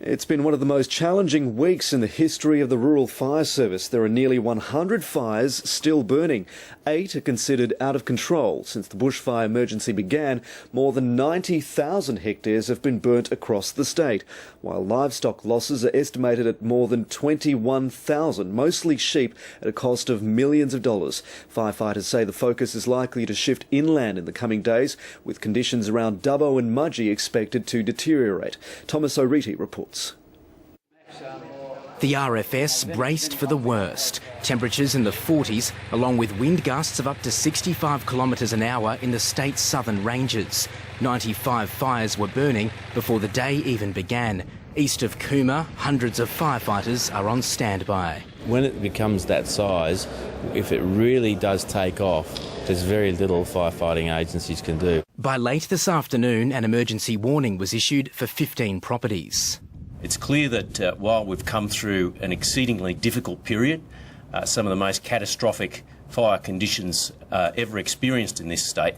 It's been one of the most challenging weeks in the history of the Rural Fire Service. There are nearly 100 fires still burning. 8 are considered out of control. Since the bushfire emergency began, more than 90,000 hectares have been burnt across the state, while livestock losses are estimated at more than 21,000, mostly sheep, at a cost of millions of dollars. Firefighters say the focus is likely to shift inland in the coming days, with conditions around Dubbo and Mudgee expected to deteriorate. Thomas O'Reilly reports. The RFS braced for the worst. Temperatures in the 40s, along with wind gusts of up to 65 kilometres an hour in the state's southern ranges. 95 fires were burning before the day even began. East of Cooma, hundreds of firefighters are on standby. When it becomes that size, if it really does take off, there's very little firefighting agencies can do. By late this afternoon, an emergency warning was issued for 15 properties. It's clear that while we've come through an exceedingly difficult period, some of the most catastrophic fire conditions ever experienced in this state,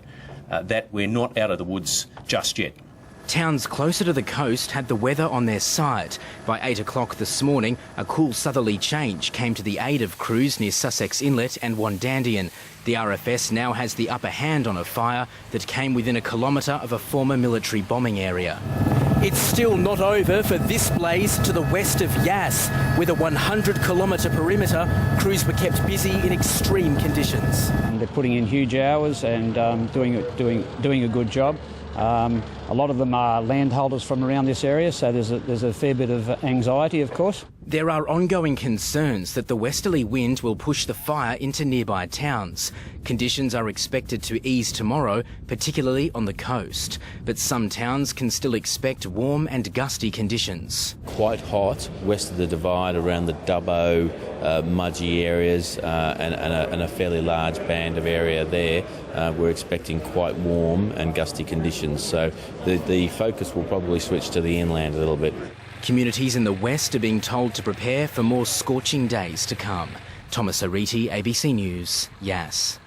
that we're not out of the woods just yet. Towns closer to the coast had the weather on their side. By 8 o'clock this morning, a cool southerly change came to the aid of crews near Sussex Inlet and Wandandian. The RFS now has the upper hand on a fire that came within a kilometre of a former military bombing area. It's still not over for this blaze to the west of Yass. With a 100-kilometre perimeter, crews were kept busy in extreme conditions. They're putting in huge hours and doing a good job. A lot of them are landholders from around this area, so there's a fair bit of anxiety, of course. There are ongoing concerns that the westerly wind will push the fire into nearby towns. Conditions are expected to ease tomorrow, particularly on the coast. But some towns can still expect warm and gusty conditions. Quite hot west of the Divide, around the Dubbo, Mudgee areas, and a fairly large band of area there. We're expecting quite warm and gusty conditions, so the focus will probably switch to the inland a little bit. Communities in the west are being told to prepare for more scorching days to come. Thomas O'Reilly, ABC News, Yass.